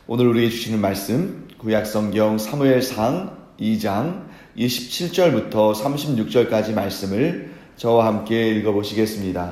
오늘 우리에게 주시는 말씀 구약성경 사무엘상 2장 27절부터 36절까지 말씀을 저와 함께 읽어보시겠습니다.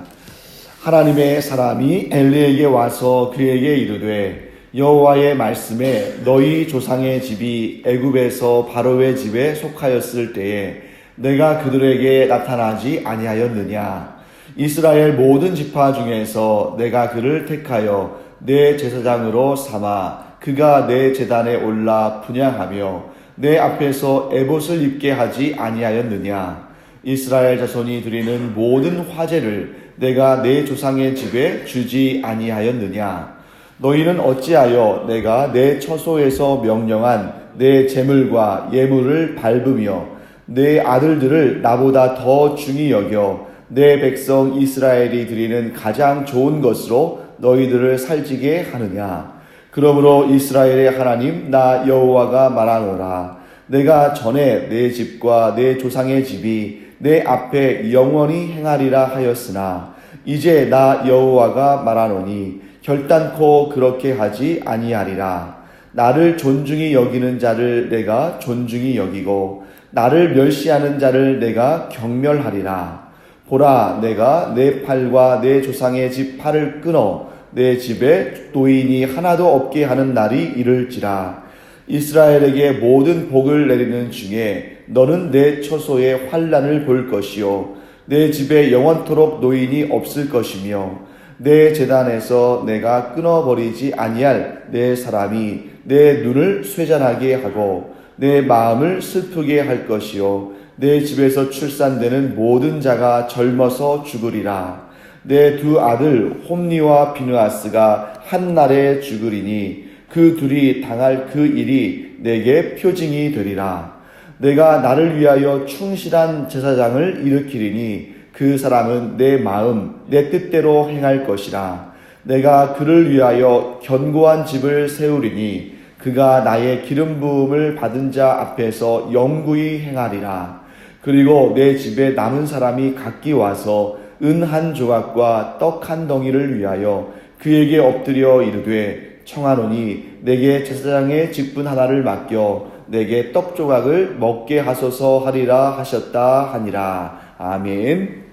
하나님의 사람이 엘리에게 와서 그에게 이르되 여호와의 말씀에 너희 조상의 집이 애굽에서 바로의 집에 속하였을 때에 내가 그들에게 나타나지 아니하였느냐. 이스라엘 모든 지파 중에서 내가 그를 택하여 내 제사장으로 삼아 그가 내 제단에 올라 분향하며 내 앞에서 에봇을 입게 하지 아니하였느냐. 이스라엘 자손이 드리는 모든 화제를 내가 내 조상의 집에 주지 아니하였느냐. 너희는 어찌하여 내가 내 처소에서 명령한 내 제물과 예물을 밟으며 내 아들들을 나보다 더 중히 여겨 내 백성 이스라엘이 드리는 가장 좋은 것으로 너희들을 살찌게 하느냐. 그러므로 이스라엘의 하나님 나 여호와가 말하노라. 내가 전에 내 집과 내 조상의 집이 내 앞에 영원히 행하리라 하였으나 이제 나 여호와가 말하노니 결단코 그렇게 하지 아니하리라. 나를 존중히 여기는 자를 내가 존중히 여기고 나를 멸시하는 자를 내가 경멸하리라. 보라, 내가 내 팔과 내 조상의 집 팔을 끊어 내 집에 노인이 하나도 없게 하는 날이 이를지라. 이스라엘에게 모든 복을 내리는 중에 너는 내 처소에 환난을 볼 것이요 내 집에 영원토록 노인이 없을 것이며 내 제단에서 내가 끊어버리지 아니할 내 사람이 내 눈을 쇠잔하게 하고 내 마음을 슬프게 할 것이요 내 집에서 출산되는 모든 자가 젊어서 죽으리라. 내 두 아들 홈니와 비느하스가 한날에 죽으리니 그 둘이 당할 그 일이 내게 표징이 되리라. 내가 나를 위하여 충실한 제사장을 일으키리니 그 사람은 내 마음 내 뜻대로 행할 것이라. 내가 그를 위하여 견고한 집을 세우리니 그가 나의 기름 부음을 받은 자 앞에서 영구히 행하리라. 그리고 내 집에 남은 사람이 각기 와서 은 한 조각과 떡 한 덩이를 위하여 그에게 엎드려 이르되 청하노니 내게 제사장의 직분 하나를 맡겨 내게 떡 조각을 먹게 하소서 하리라 하셨다 하니라. 아멘.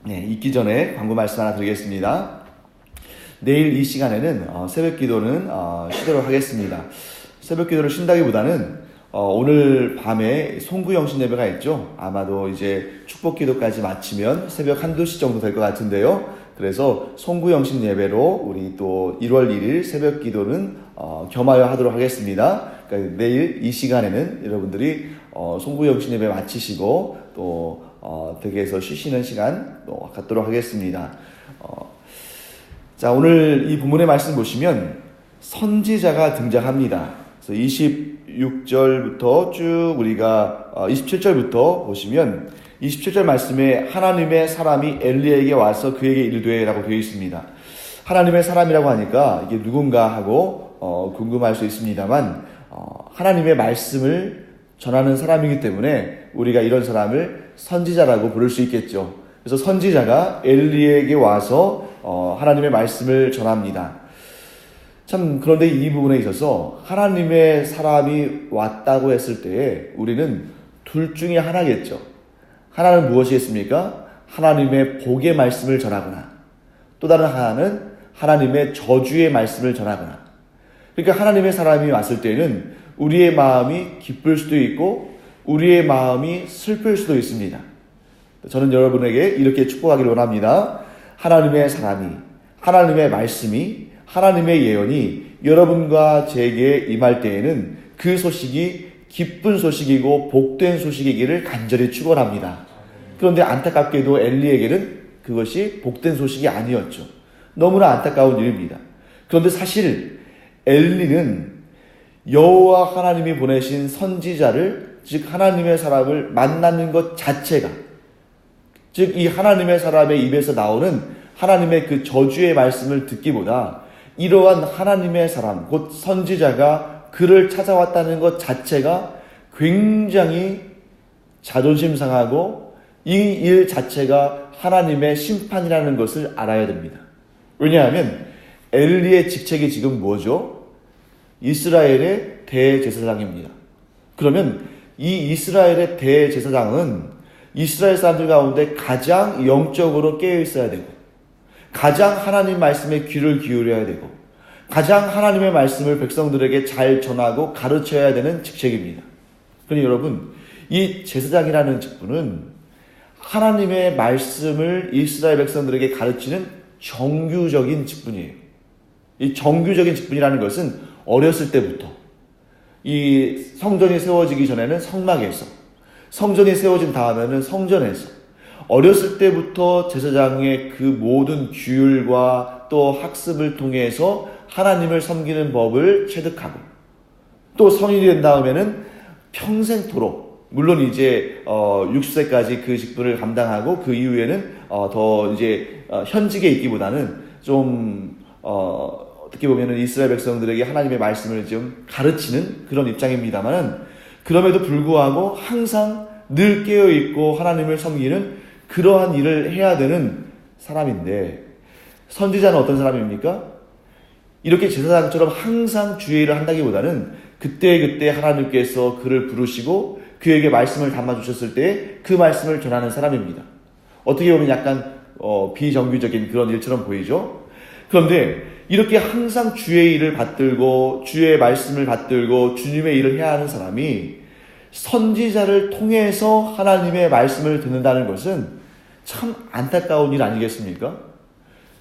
네, 읽기 전에 광고 말씀 하나 드리겠습니다. 내일 이 시간에는 새벽 기도는 쉬도록 하겠습니다. 새벽 기도를 쉰다기보다는 오늘 밤에 송구영신 예배가 있죠. 아마도 이제 축복 기도까지 마치면 새벽 1-2시 정도 될 것 같은데요. 그래서 송구영신 예배로 우리 또 1월 1일 새벽 기도는 겸하여 하도록 하겠습니다. 그러니까 내일 이 시간에는 여러분들이 송구영신 예배 마치시고 또 댁에서 쉬시는 시간 또 갖도록 하겠습니다. 자, 오늘 이 본문의 말씀 보시면 선지자가 등장합니다. 그래서 26절부터 쭉 우리가 27절부터 보시면 27절 말씀에 하나님의 사람이 엘리에게 와서 그에게 이르되 라고 되어 있습니다. 하나님의 사람이라고 하니까 이게 누군가 하고 궁금할 수 있습니다만 하나님의 말씀을 전하는 사람이기 때문에 우리가 이런 사람을 선지자라고 부를 수 있겠죠. 그래서 선지자가 엘리에게 와서 하나님의 말씀을 전합니다. 참 그런데 이 부분에 있어서 하나님의 사람이 왔다고 했을 때에 우리는 둘 중에 하나겠죠. 하나는 무엇이겠습니까? 하나님의 복의 말씀을 전하거나 또 다른 하나는 하나님의 저주의 말씀을 전하거나. 그러니까 하나님의 사람이 왔을 때는 우리의 마음이 기쁠 수도 있고 우리의 마음이 슬플 수도 있습니다. 저는 여러분에게 이렇게 축복하기를 원합니다. 하나님의 사람이, 하나님의 말씀이, 하나님의 예언이 여러분과 제게 임할 때에는 그 소식이 기쁜 소식이고 복된 소식이기를 간절히 축원합니다. 그런데 안타깝게도 엘리에게는 그것이 복된 소식이 아니었죠. 너무나 안타까운 일입니다. 그런데 사실 엘리는 여호와 하나님이 보내신 선지자를, 즉 하나님의 사람을 만나는 것 자체가, 즉 이 하나님의 사람의 입에서 나오는 하나님의 그 저주의 말씀을 듣기보다 이러한 하나님의 사람, 곧 선지자가 그를 찾아왔다는 것 자체가 굉장히 자존심 상하고 이 일 자체가 하나님의 심판이라는 것을 알아야 됩니다. 왜냐하면 엘리의 직책이 지금 뭐죠? 이스라엘의 대제사장입니다. 그러면 이 이스라엘의 대제사장은 이스라엘 사람들 가운데 가장 영적으로 깨어 있어야 되고, 가장 하나님 말씀에 귀를 기울여야 되고, 가장 하나님의 말씀을 백성들에게 잘 전하고 가르쳐야 되는 직책입니다. 그러니 여러분, 이 제사장이라는 직분은 하나님의 말씀을 이스라엘 백성들에게 가르치는 정규적인 직분이에요. 이 정규적인 직분이라는 것은 어렸을 때부터, 이 성전이 세워지기 전에는 성막에서, 성전이 세워진 다음에는 성전에서, 어렸을 때부터 제사장의 그 모든 규율과 또 학습을 통해서 하나님을 섬기는 법을 체득하고, 또 성인이 된 다음에는 평생토록, 물론 이제 60세까지 그 직분을 감당하고 그 이후에는 더 이제 현직에 있기보다는 좀 어떻게 보면은 이스라엘 백성들에게 하나님의 말씀을 좀 가르치는 그런 입장입니다만, 그럼에도 불구하고 항상 늘 깨어 있고 하나님을 섬기는 그러한 일을 해야 되는 사람인데, 선지자는 어떤 사람입니까? 이렇게 제사장처럼 항상 주의 일을 한다기보다는 그때그때 하나님께서 그를 부르시고 그에게 말씀을 담아주셨을 때 그 말씀을 전하는 사람입니다. 어떻게 보면 약간 비정규적인 그런 일처럼 보이죠? 그런데 이렇게 항상 주의 일을 받들고 주의 말씀을 받들고 주님의 일을 해야 하는 사람이 선지자를 통해서 하나님의 말씀을 듣는다는 것은 참 안타까운 일 아니겠습니까?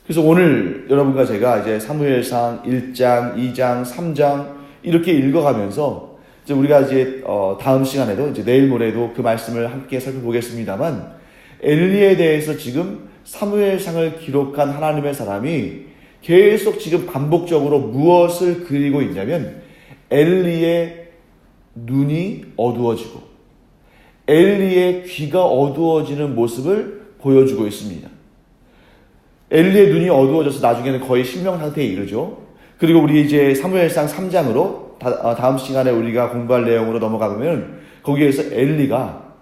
그래서 오늘 여러분과 제가 이제 사무엘상 1장, 2장, 3장 이렇게 읽어가면서 이제 우리가 이제 다음 시간에도 이제 내일 모레도 그 말씀을 함께 살펴보겠습니다만, 엘리에 대해서 지금 사무엘상을 기록한 하나님의 사람이 계속 지금 반복적으로 무엇을 그리고 있냐면 엘리의 눈이 어두워지고 엘리의 귀가 어두워지는 모습을 보여주고 있습니다. 엘리의 눈이 어두워져서 나중에는 거의 실명 상태에 이르죠. 그리고 우리 이제 사무엘상 3장으로 다음 시간에 우리가 공부할 내용으로 넘어가 보면 거기에서 엘리가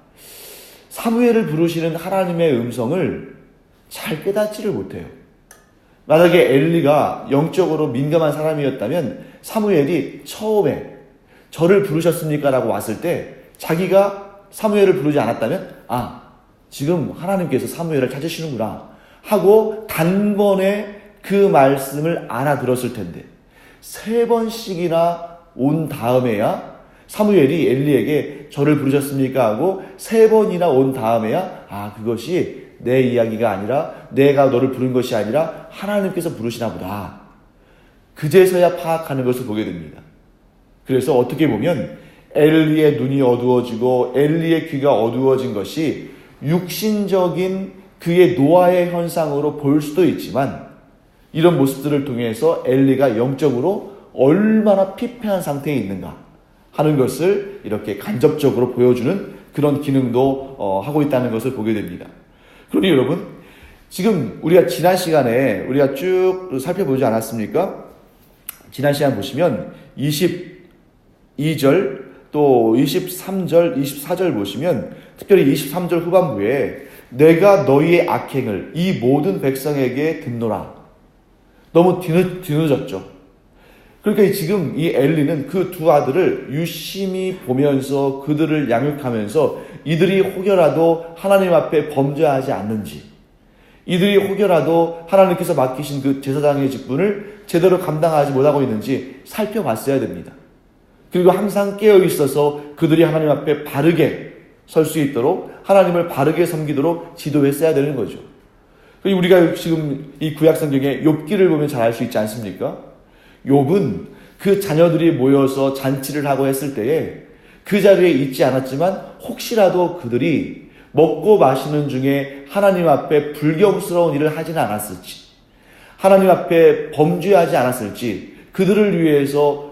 사무엘을 부르시는 하나님의 음성을 잘 깨닫지를 못해요. 만약에 엘리가 영적으로 민감한 사람이었다면 사무엘이 처음에 저를 부르셨습니까? 라고 왔을 때 자기가 사무엘을 부르지 않았다면 지금 하나님께서 사무엘을 찾으시는구나 하고 단번에 그 말씀을 알아들었을 텐데, 3번씩이나 온 다음에야 사무엘이 엘리에게 저를 부르셨습니까? 하고 3번이나 온 다음에야 그것이 내 이야기가 아니라 내가 너를 부른 것이 아니라 하나님께서 부르시나 보다, 그제서야 파악하는 것을 보게 됩니다. 그래서 어떻게 보면 엘리의 눈이 어두워지고 엘리의 귀가 어두워진 것이 육신적인 그의 노화의 현상으로 볼 수도 있지만, 이런 모습들을 통해서 엘리가 영적으로 얼마나 피폐한 상태에 있는가 하는 것을 이렇게 간접적으로 보여주는 그런 기능도 하고 있다는 것을 보게 됩니다. 그러니 여러분, 지금 우리가 지난 시간에 우리가 쭉 살펴보지 않았습니까? 지난 시간 보시면 22절 또 23절, 24절 보시면 특별히 23절 후반부에 내가 너희의 악행을 이 모든 백성에게 듣노라. 너무 뒤늦었죠. 그러니까 지금 이 엘리는 그 두 아들을 유심히 보면서 그들을 양육하면서 이들이 혹여라도 하나님 앞에 범죄하지 않는지, 이들이 혹여라도 하나님께서 맡기신 그 제사장의 직분을 제대로 감당하지 못하고 있는지 살펴봤어야 됩니다. 그리고 항상 깨어 있어서 그들이 하나님 앞에 바르게 설 수 있도록 하나님을 바르게 섬기도록 지도했어야 되는 거죠. 우리가 지금 이 구약성경에 욥기를 보면 잘 알 수 있지 않습니까? 욥은 그 자녀들이 모여서 잔치를 하고 했을 때에 그 자리에 있지 않았지만 혹시라도 그들이 먹고 마시는 중에 하나님 앞에 불경스러운 일을 하지는 않았을지, 하나님 앞에 범죄하지 않았을지, 그들을 위해서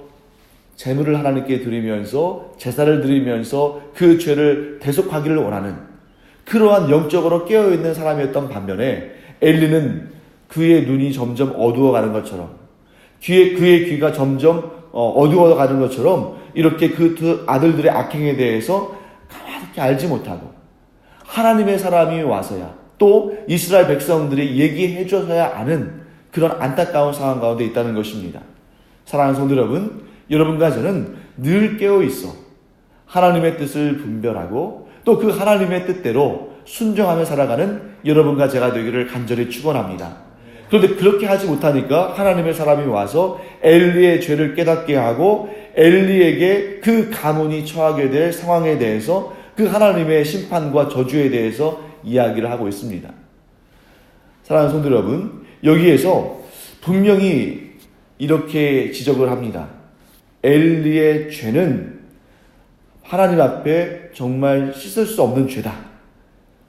제물을 하나님께 드리면서 제사를 드리면서 그 죄를 대속하기를 원하는 그러한 영적으로 깨어있는 사람이었던 반면에, 엘리는 그의 눈이 점점 어두워가는 것처럼, 그의 귀가 점점 어두워가는 것처럼 이렇게 그 두 아들들의 악행에 대해서 가만히 알지 못하고 하나님의 사람이 와서야 또 이스라엘 백성들이 얘기해 줘서야 아는 그런 안타까운 상황 가운데 있다는 것입니다. 사랑하는 성도 여러분, 여러분과 저는 늘 깨어 있어 하나님의 뜻을 분별하고 또 그 하나님의 뜻대로 순종하며 살아가는 여러분과 제가 되기를 간절히 축원합니다. 그런데 그렇게 하지 못하니까 하나님의 사람이 와서 엘리의 죄를 깨닫게 하고 엘리에게 그 가문이 처하게 될 상황에 대해서 그 하나님의 심판과 저주에 대해서 이야기를 하고 있습니다. 사랑하는 성도 여러분, 여기에서 분명히 이렇게 지적을 합니다. 엘리의 죄는 하나님 앞에 정말 씻을 수 없는 죄다.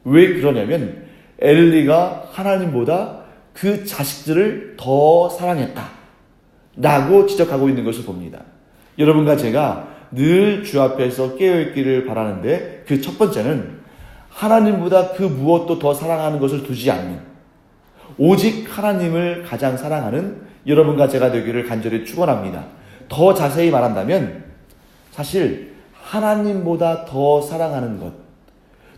왜 그러냐면 엘리가 하나님보다 그 자식들을 더 사랑했다 라고 지적하고 있는 것을 봅니다. 여러분과 제가 늘 주 앞에서 깨어있기를 바라는데 그 첫 번째는 하나님보다 그 무엇도 더 사랑하는 것을 두지 않는, 오직 하나님을 가장 사랑하는 여러분과 제가 되기를 간절히 축원합니다. 더 자세히 말한다면 사실 하나님보다 더 사랑하는 것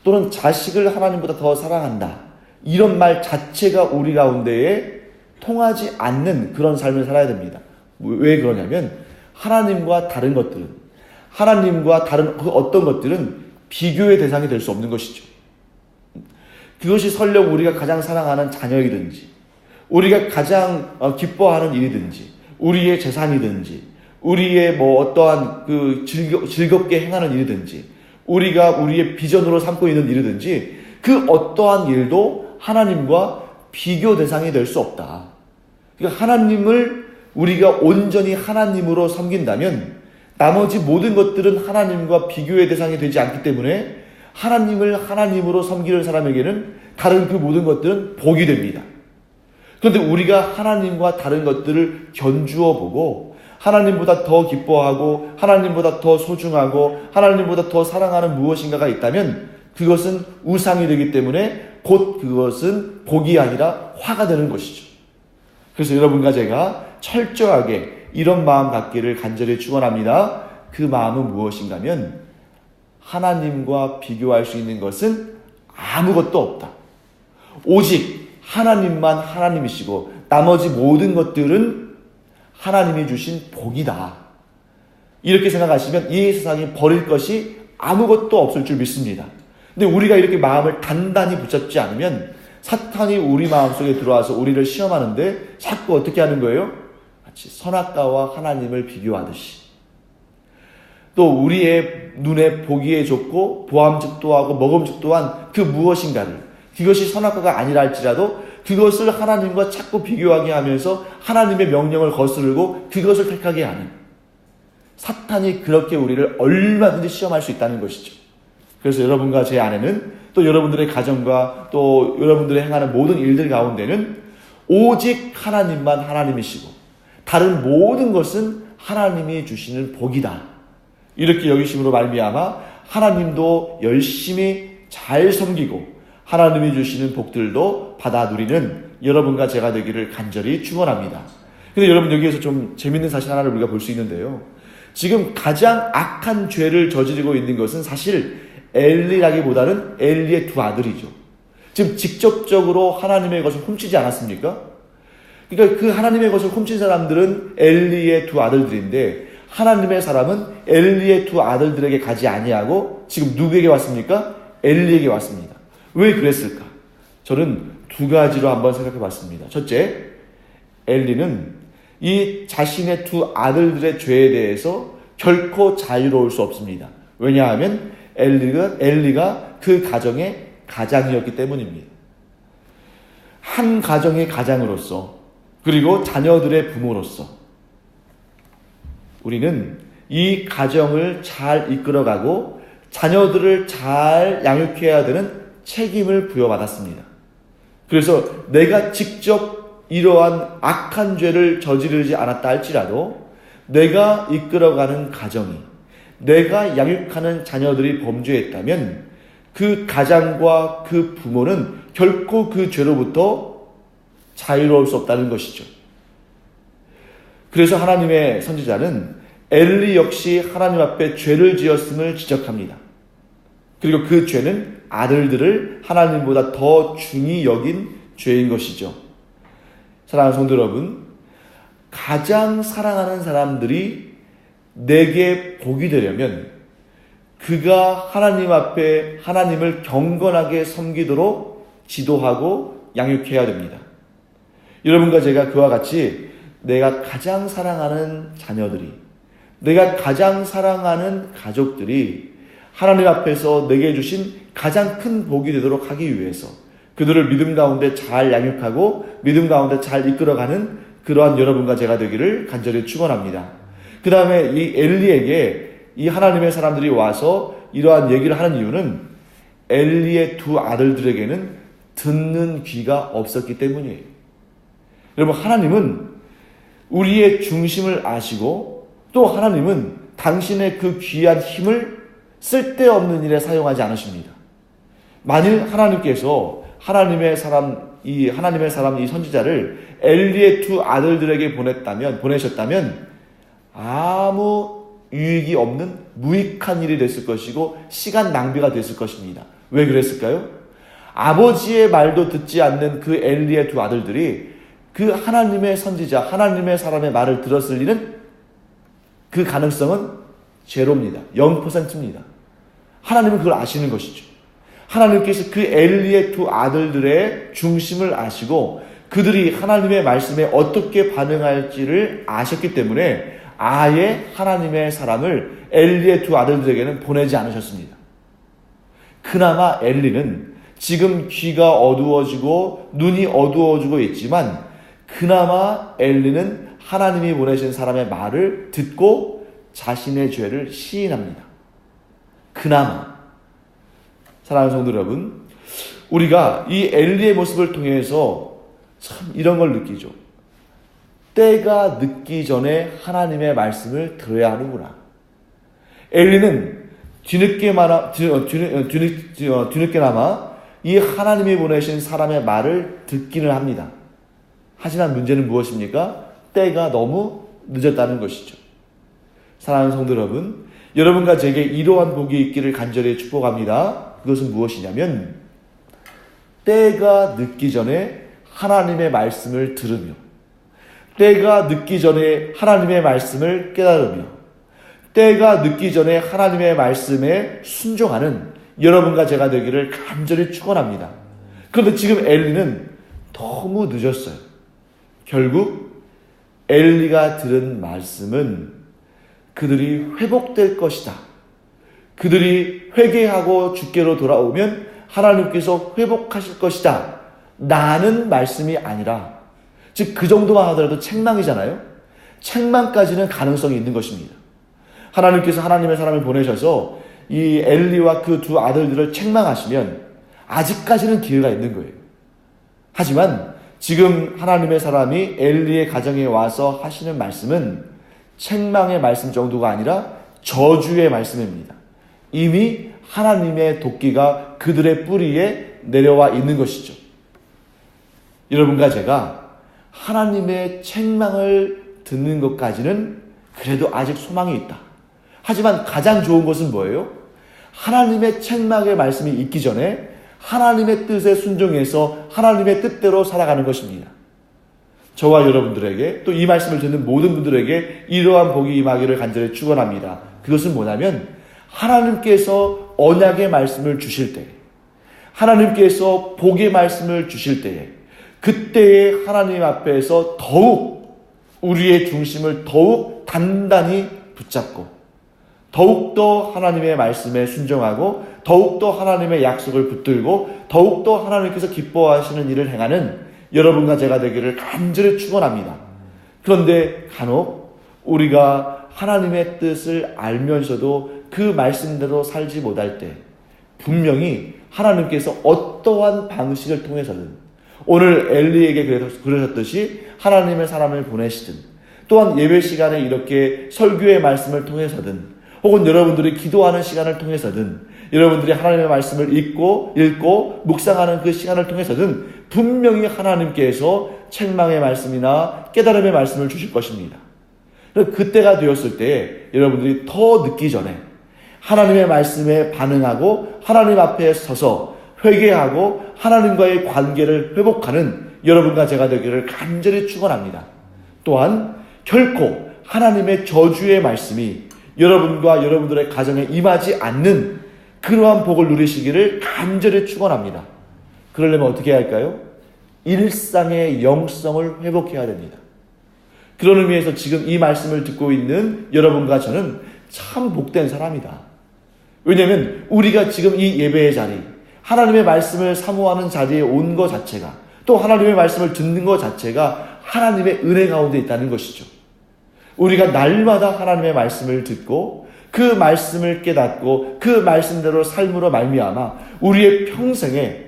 또는 자식을 하나님보다 더 사랑한다, 이런 말 자체가 우리 가운데에 통하지 않는 그런 삶을 살아야 됩니다. 왜 그러냐면 하나님과 다른 것들은, 하나님과 다른 그 어떤 것들은 비교의 대상이 될 수 없는 것이죠. 그것이 설령 우리가 가장 사랑하는 자녀이든지, 우리가 가장 기뻐하는 일이든지, 우리의 재산이든지, 우리의 어떠한 그 즐겁게 행하는 일이든지, 우리가 우리의 비전으로 삼고 있는 일이든지, 그 어떠한 일도 하나님과 비교 대상이 될 수 없다. 그러니까 하나님을 우리가 온전히 하나님으로 섬긴다면 나머지 모든 것들은 하나님과 비교의 대상이 되지 않기 때문에 하나님을 하나님으로 섬기는 사람에게는 다른 그 모든 것들은 복이 됩니다. 그런데 우리가 하나님과 다른 것들을 견주어 보고 하나님보다 더 기뻐하고 하나님보다 더 소중하고 하나님보다 더 사랑하는 무엇인가가 있다면 그것은 우상이 되기 때문에 곧 그것은 복이 아니라 화가 되는 것이죠. 그래서 여러분과 제가 철저하게 이런 마음 갖기를 간절히 축원합니다. 그 마음은 무엇인가면 하나님과 비교할 수 있는 것은 아무것도 없다. 오직 하나님만 하나님이시고 나머지 모든 것들은 하나님이 주신 복이다. 이렇게 생각하시면 이 세상에 버릴 것이 아무것도 없을 줄 믿습니다. 근데 우리가 이렇게 마음을 단단히 붙잡지 않으면 사탄이 우리 마음속에 들어와서 우리를 시험하는데 자꾸 어떻게 하는 거예요? 마치 선악과와 하나님을 비교하듯이. 또 우리의 눈에 보기에 좋고 보암직도 하고 먹음직도 한 그 무엇인가를, 그것이 선악과가 아니라 할지라도 그것을 하나님과 자꾸 비교하게 하면서 하나님의 명령을 거스르고 그것을 택하게 하는, 사탄이 그렇게 우리를 얼마든지 시험할 수 있다는 것이죠. 그래서 여러분과 제 안에는 또 여러분들의 가정과 또 여러분들의 행하는 모든 일들 가운데는 오직 하나님만 하나님이시고 다른 모든 것은 하나님이 주시는 복이다. 이렇게 여기심으로 말미암아 하나님도 열심히 잘 섬기고 하나님이 주시는 복들도 받아 누리는 여러분과 제가 되기를 간절히 축원합니다. 근데 여러분, 여기에서 좀 재밌는 사실 하나를 우리가 볼 수 있는데요. 지금 가장 악한 죄를 저지르고 있는 것은 사실 엘리라기보다는 엘리의 두 아들이죠. 지금 직접적으로 하나님의 것을 훔치지 않았습니까? 그러니까 그 하나님의 것을 훔친 사람들은 엘리의 두 아들들인데 하나님의 사람은 엘리의 두 아들들에게 가지 아니하고 지금 누구에게 왔습니까? 엘리에게 왔습니다. 왜 그랬을까? 저는 두 가지로 한번 생각해 봤습니다. 첫째, 엘리는 이 자신의 두 아들들의 죄에 대해서 결코 자유로울 수 없습니다. 왜냐하면 엘리가 그 가정의 가장이었기 때문입니다. 한 가정의 가장으로서, 그리고 자녀들의 부모로서 우리는 이 가정을 잘 이끌어가고 자녀들을 잘 양육해야 되는 책임을 부여받았습니다. 그래서 내가 직접 이러한 악한 죄를 저지르지 않았다 할지라도 내가 이끌어가는 가정이, 내가 양육하는 자녀들이 범죄했다면 그 가장과 그 부모는 결코 그 죄로부터 자유로울 수 없다는 것이죠. 그래서 하나님의 선지자는 엘리 역시 하나님 앞에 죄를 지었음을 지적합니다. 그리고 그 죄는 아들들을 하나님보다 더 중히 여긴 죄인 것이죠. 사랑하는 성도 여러분, 가장 사랑하는 사람들이 내게 복이 되려면 그가 하나님 앞에 하나님을 경건하게 섬기도록 지도하고 양육해야 됩니다. 여러분과 제가 그와 같이 내가 가장 사랑하는 자녀들이, 내가 가장 사랑하는 가족들이 하나님 앞에서 내게 주신 가장 큰 복이 되도록 하기 위해서 그들을 믿음 가운데 잘 양육하고 믿음 가운데 잘 이끌어가는 그러한 여러분과 제가 되기를 간절히 축원합니다. 그 다음에 이 엘리에게 이 하나님의 사람들이 와서 이러한 얘기를 하는 이유는 엘리의 두 아들들에게는 듣는 귀가 없었기 때문이에요. 여러분, 하나님은 우리의 중심을 아시고 또 하나님은 당신의 그 귀한 힘을 쓸데없는 일에 사용하지 않으십니다. 만일 하나님께서 하나님의 사람 이 선지자를 엘리의 두 아들들에게 보내셨다면 아무 유익이 없는 무익한 일이 됐을 것이고 시간 낭비가 됐을 것입니다. 왜 그랬을까요? 아버지의 말도 듣지 않는 그 엘리의 두 아들들이 그 하나님의 선지자, 하나님의 사람의 말을 들었을 리는 그 가능성은 제로입니다. 0%입니다. 하나님은 그걸 아시는 것이죠. 하나님께서 그 엘리의 두 아들들의 중심을 아시고 그들이 하나님의 말씀에 어떻게 반응할지를 아셨기 때문에 아예 하나님의 사람을 엘리의 두 아들들에게는 보내지 않으셨습니다. 그나마 엘리는 지금 귀가 어두워지고 눈이 어두워지고 있지만 그나마 엘리는 하나님이 보내신 사람의 말을 듣고 자신의 죄를 시인합니다. 그나마. 사랑하는 성도 여러분, 우리가 이 엘리의 모습을 통해서 참 이런 걸 느끼죠. 때가 늦기 전에 하나님의 말씀을 들어야 하는구나. 엘리는 뒤늦게나마 이 하나님이 보내신 사람의 말을 듣기는 합니다. 하지만 문제는 무엇입니까? 때가 너무 늦었다는 것이죠. 사랑하는 성도 여러분, 여러분과 제게 이러한 복이 있기를 간절히 축복합니다. 그것은 무엇이냐면 때가 늦기 전에 하나님의 말씀을 들으며 때가 늦기 전에 하나님의 말씀을 깨달으며 때가 늦기 전에 하나님의 말씀에 순종하는 여러분과 제가 되기를 간절히 축원합니다. 그런데 지금 엘리는 너무 늦었어요. 결국 엘리가 들은 말씀은 그들이 회복될 것이다. 그들이 회개하고 주께로 돌아오면 하나님께서 회복하실 것이다. 라는 말씀이 아니라, 즉 그 정도만 하더라도 책망이잖아요. 책망까지는 가능성이 있는 것입니다. 하나님께서 하나님의 사람을 보내셔서 이 엘리와 그 두 아들들을 책망하시면 아직까지는 기회가 있는 거예요. 하지만 지금 하나님의 사람이 엘리의 가정에 와서 하시는 말씀은 책망의 말씀 정도가 아니라 저주의 말씀입니다. 이미 하나님의 도끼가 그들의 뿌리에 내려와 있는 것이죠. 여러분과 제가 하나님의 책망을 듣는 것까지는 그래도 아직 소망이 있다. 하지만 가장 좋은 것은 뭐예요? 하나님의 책망의 말씀이 있기 전에 하나님의 뜻에 순종해서 하나님의 뜻대로 살아가는 것입니다. 저와 여러분들에게 또 이 말씀을 듣는 모든 분들에게 이러한 복이 임하기를 간절히 축원합니다. 그것은 뭐냐면 하나님께서 언약의 말씀을 주실 때, 하나님께서 복의 말씀을 주실 때에 그때에 하나님 앞에서 더욱 우리의 중심을 더욱 단단히 붙잡고 더욱더 하나님의 말씀에 순종하고 더욱더 하나님의 약속을 붙들고 더욱더 하나님께서 기뻐하시는 일을 행하는 여러분과 제가 되기를 간절히 축원합니다. 그런데 간혹 우리가 하나님의 뜻을 알면서도 그 말씀대로 살지 못할 때 분명히 하나님께서 어떠한 방식을 통해서든 오늘 엘리에게 그러셨듯이 하나님의 사람을 보내시든 또한 예배 시간에 이렇게 설교의 말씀을 통해서든 혹은 여러분들이 기도하는 시간을 통해서든 여러분들이 하나님의 말씀을 읽고 묵상하는 그 시간을 통해서든 분명히 하나님께서 책망의 말씀이나 깨달음의 말씀을 주실 것입니다. 그때가 되었을 때 여러분들이 더 늦기 전에 하나님의 말씀에 반응하고 하나님 앞에 서서 회개하고 하나님과의 관계를 회복하는 여러분과 제가 되기를 간절히 축원합니다. 또한 결코 하나님의 저주의 말씀이 여러분과 여러분들의 가정에 임하지 않는 그러한 복을 누리시기를 간절히 축원합니다. 그러려면 어떻게 해야 할까요? 일상의 영성을 회복해야 됩니다. 그런 의미에서 지금 이 말씀을 듣고 있는 여러분과 저는 참 복된 사람이다. 왜냐하면 우리가 지금 이 예배의 자리, 하나님의 말씀을 사모하는 자리에 온 것 자체가, 또 하나님의 말씀을 듣는 것 자체가 하나님의 은혜 가운데 있다는 것이죠. 우리가 날마다 하나님의 말씀을 듣고 그 말씀을 깨닫고 그 말씀대로 삶으로 말미암아 우리의 평생에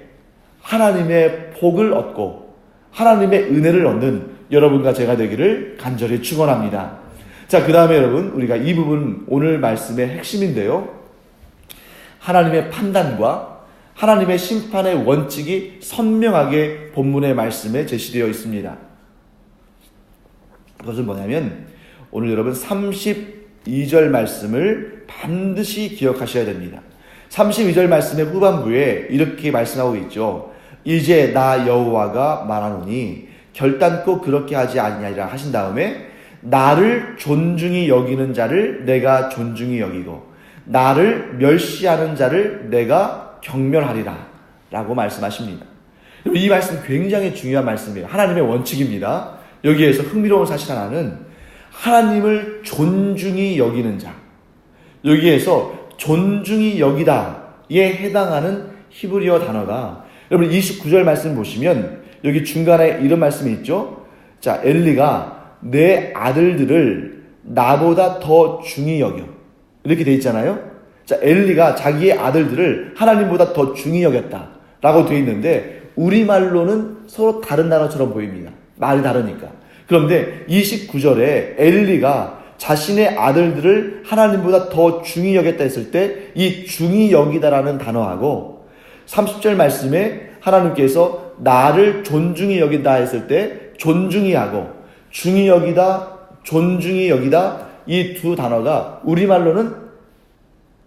하나님의 복을 얻고 하나님의 은혜를 얻는 여러분과 제가 되기를 간절히 축원합니다. 자, 그 다음에 여러분, 우리가 이 부분 오늘 말씀의 핵심인데요. 하나님의 판단과 하나님의 심판의 원칙이 선명하게 본문의 말씀에 제시되어 있습니다. 그것은 뭐냐면 오늘 여러분 32절 말씀을 반드시 기억하셔야 됩니다. 32절 말씀의 후반부에 이렇게 말씀하고 있죠. 이제 나 여호와가 말하노니 결단코 그렇게 하지 아니하리라 하신 다음에 나를 존중히 여기는 자를 내가 존중히 여기고 나를 멸시하는 자를 내가 경멸하리라 라고 말씀하십니다. 이 말씀 굉장히 중요한 말씀이에요. 하나님의 원칙입니다. 여기에서 흥미로운 사실 하나는 하나님을 존중히 여기는 자, 여기에서 존중히 여기다에 해당하는 히브리어 단어가 여러분 29절 말씀 보시면 여기 중간에 이런 말씀이 있죠. 자, 엘리가 내 아들들을 나보다 더 중히 여겨, 이렇게 돼 있잖아요. 자, 엘리가 자기의 아들들을 하나님보다 더 중히 여겼다라고 돼 있는데 우리말로는 서로 다른 단어처럼 보입니다. 말이 다르니까. 그런데 29절에 엘리가 자신의 아들들을 하나님보다 더 중히 여겼다 했을 때 이 중히 여기다라는 단어하고 30절 말씀에 하나님께서 나를 존중히 여긴다 했을 때 존중히 하고 중히 여기다, 존중히 여기다, 이 두 단어가 우리말로는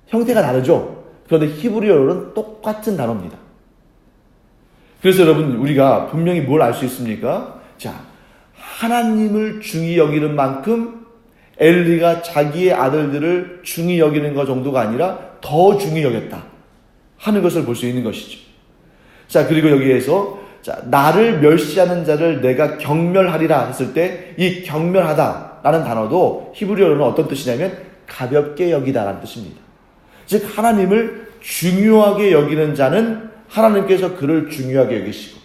형태가 다르죠. 그런데 히브리어로는 똑같은 단어입니다. 그래서 여러분, 우리가 분명히 뭘 알 수 있습니까? 자, 하나님을 중히 여기는 만큼 엘리가 자기의 아들들을 중히 여기는 것 정도가 아니라 더 중히 여겼다 하는 것을 볼 수 있는 것이죠. 자, 그리고 여기에서 자, 나를 멸시하는 자를 내가 경멸하리라 했을 때 이 경멸하다라는 단어도 히브리어로는 어떤 뜻이냐면 가볍게 여기다라는 뜻입니다. 즉 하나님을 중요하게 여기는 자는 하나님께서 그를 중요하게 여기시고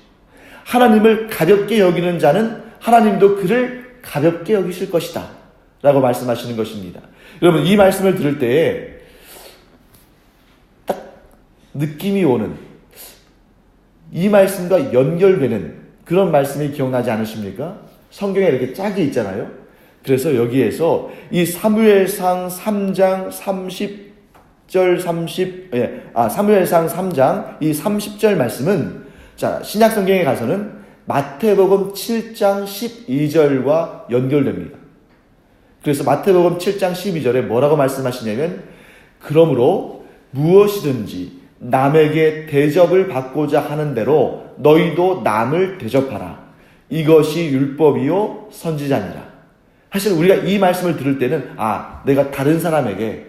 하나님을 가볍게 여기는 자는 하나님도 그를 가볍게 여기실 것이다 라고 말씀하시는 것입니다. 여러분, 이 말씀을 들을 때에 딱 느낌이 오는, 이 말씀과 연결되는 그런 말씀이 기억나지 않으십니까? 성경에 이렇게 짝이 있잖아요. 그래서 여기에서 이 사무엘상 3장 사무엘상 3장 이 30절 말씀은 자, 신약 성경에 가서는 마태복음 7장 12절과 연결됩니다. 그래서 마태복음 7장 12절에 뭐라고 말씀하시냐면 그러므로 무엇이든지 남에게 대접을 받고자 하는 대로 너희도 남을 대접하라. 이것이 율법이요 선지자니라. 사실 우리가 이 말씀을 들을 때는 내가 다른 사람에게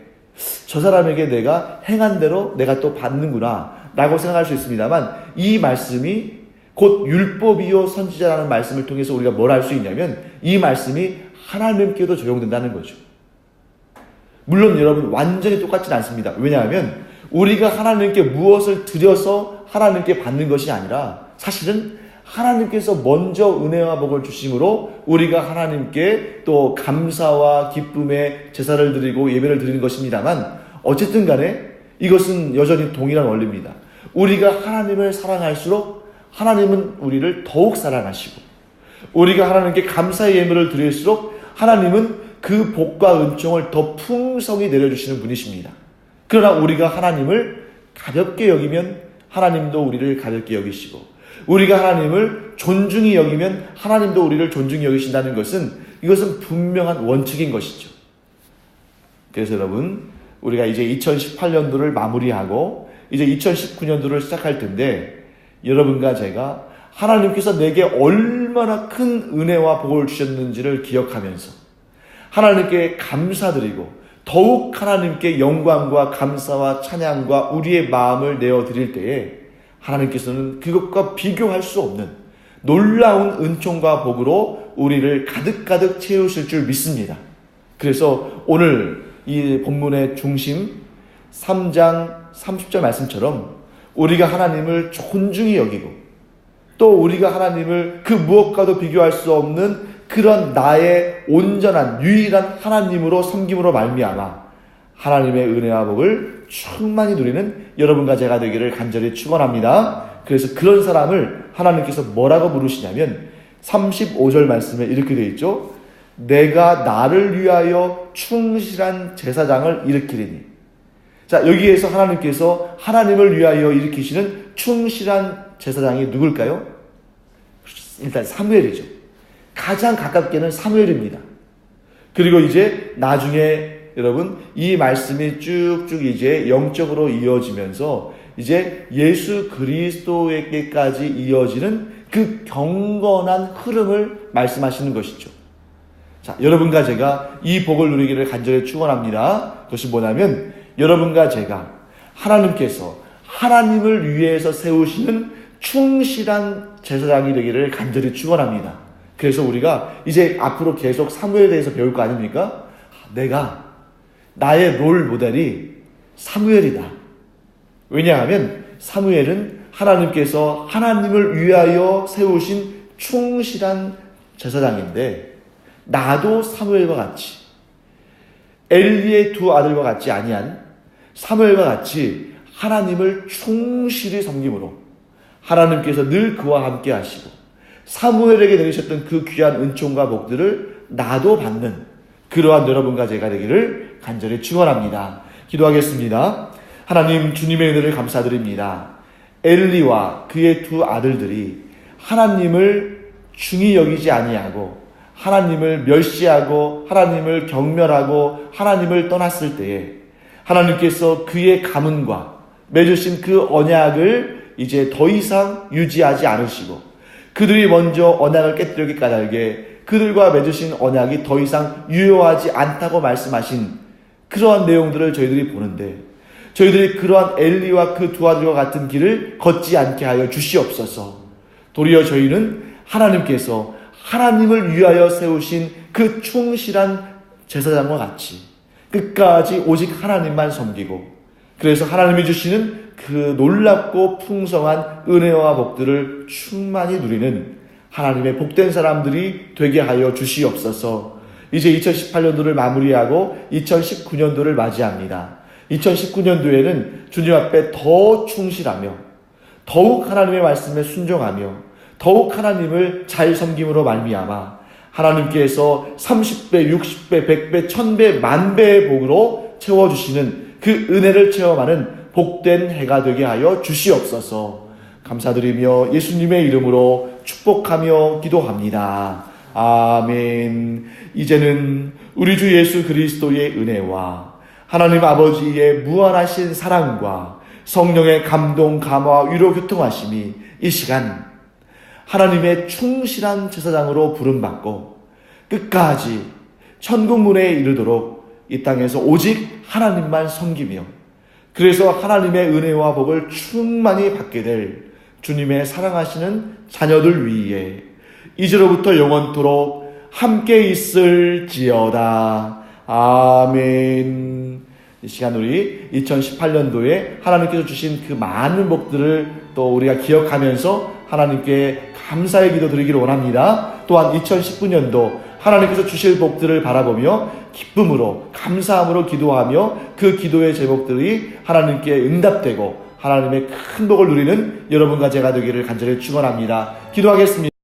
저 사람에게 내가 행한 대로 내가 또 받는구나 라고 생각할 수 있습니다만 이 말씀이 곧 율법이요 선지자라는 말씀을 통해서 우리가 뭘 알 수 있냐면 이 말씀이 하나님께도 적용된다는 거죠. 물론 여러분 완전히 똑같진 않습니다. 왜냐하면 우리가 하나님께 무엇을 드려서 하나님께 받는 것이 아니라 사실은 하나님께서 먼저 은혜와 복을 주심으로 우리가 하나님께 또 감사와 기쁨의 제사를 드리고 예배를 드리는 것입니다만 어쨌든 간에 이것은 여전히 동일한 원리입니다. 우리가 하나님을 사랑할수록 하나님은 우리를 더욱 사랑하시고 우리가 하나님께 감사의 예물을 드릴수록 하나님은 그 복과 은총을 더 풍성히 내려주시는 분이십니다. 그러나 우리가 하나님을 가볍게 여기면 하나님도 우리를 가볍게 여기시고 우리가 하나님을 존중히 여기면 하나님도 우리를 존중히 여기신다는 것은 이것은 분명한 원칙인 것이죠. 그래서 여러분, 우리가 이제 2018년도를 마무리하고 이제 2019년도를 시작할 텐데 여러분과 제가 하나님께서 내게 얼마나 큰 은혜와 복을 주셨는지를 기억하면서 하나님께 감사드리고 더욱 하나님께 영광과 감사와 찬양과 우리의 마음을 내어드릴 때에 하나님께서는 그것과 비교할 수 없는 놀라운 은총과 복으로 우리를 가득가득 채우실 줄 믿습니다. 그래서 오늘 이 본문의 중심 3장 30절 말씀처럼 우리가 하나님을 존중히 여기고 또 우리가 하나님을 그 무엇과도 비교할 수 없는 그런 나의 온전한 유일한 하나님으로 섬김으로 말미암아 하나님의 은혜와 복을 충만히 누리는 여러분과 제가 되기를 간절히 축원합니다. 그래서 그런 사람을 하나님께서 뭐라고 부르시냐면 35절 말씀에 이렇게 되어 있죠. 내가 나를 위하여 충실한 제사장을 일으키리니. 자, 여기에서 하나님께서 하나님을 위하여 일으키시는 충실한 제사장이 누굴까요? 일단 사무엘이죠. 가장 가깝게는 사무엘입니다. 그리고 이제 나중에 여러분 이 말씀이 쭉쭉 이제 영적으로 이어지면서 이제 예수 그리스도에게까지 이어지는 그 경건한 흐름을 말씀하시는 것이죠. 자, 여러분과 제가 이 복을 누리기를 간절히 축원합니다. 그것이 뭐냐면 여러분과 제가 하나님께서 하나님을 위해서 세우시는 충실한 제사장이 되기를 간절히 축원합니다. 그래서 우리가 이제 앞으로 계속 사무엘에 대해서 배울 거 아닙니까? 나의 롤 모델이 사무엘이다. 왜냐하면 사무엘은 하나님께서 하나님을 위하여 세우신 충실한 제사장인데 나도 사무엘과 같이 엘리의 두 아들과 같이 아니한 사무엘과 같이 하나님을 충실히 섬김으로 하나님께서 늘 그와 함께 하시고 사무엘에게 내리셨던 그 귀한 은총과 복들을 나도 받는 그러한 여러분과 제가 되기를 간절히 축원합니다. 기도하겠습니다. 하나님 주님의 은혜를 감사드립니다. 엘리와 그의 두 아들들이 하나님을 중히 여기지 아니하고 하나님을 멸시하고 하나님을 경멸하고 하나님을 떠났을 때에 하나님께서 그의 가문과 맺으신 그 언약을 이제 더 이상 유지하지 않으시고 그들이 먼저 언약을 깨뜨리기 까닭에 그들과 맺으신 언약이 더 이상 유효하지 않다고 말씀하신 그러한 내용들을 저희들이 보는데 저희들이 그러한 엘리와 그 두 아들과 같은 길을 걷지 않게 하여 주시옵소서. 도리어 저희는 하나님께서 하나님을 위하여 세우신 그 충실한 제사장과 같이 끝까지 오직 하나님만 섬기고 그래서 하나님이 주시는 그 놀랍고 풍성한 은혜와 복들을 충만히 누리는 하나님의 복된 사람들이 되게 하여 주시옵소서. 이제 2018년도를 마무리하고 2019년도를 맞이합니다. 2019년도에는 주님 앞에 더 충실하며 더욱 하나님의 말씀에 순종하며 더욱 하나님을 잘 섬김으로 말미암아 하나님께서 30배, 60배, 100배, 1000배, 만배의 복으로 채워주시는 그 은혜를 체험하는 복된 해가 되게 하여 주시옵소서. 감사드리며 예수님의 이름으로 축복하며 기도합니다. 아멘. 이제는 우리 주 예수 그리스도의 은혜와 하나님 아버지의 무한하신 사랑과 성령의 감동, 감화, 위로, 교통하심이 이 시간 하나님의 충실한 제사장으로 부름받고 끝까지 천국문에 이르도록 이 땅에서 오직 하나님만 섬기며 그래서 하나님의 은혜와 복을 충만히 받게 될 주님의 사랑하시는 자녀들 위에 이제로부터 영원토록 함께 있을지어다. 아멘. 이 시간 우리 2018년도에 하나님께서 주신 그 많은 복들을 또 우리가 기억하면서 하나님께 감사의 기도 드리기를 원합니다. 또한 2019년도 하나님께서 주실 복들을 바라보며 기쁨으로 감사함으로 기도하며 그 기도의 제목들이 하나님께 응답되고 하나님의 큰 복을 누리는 여러분과 제가 되기를 간절히 축원합니다. 기도하겠습니다.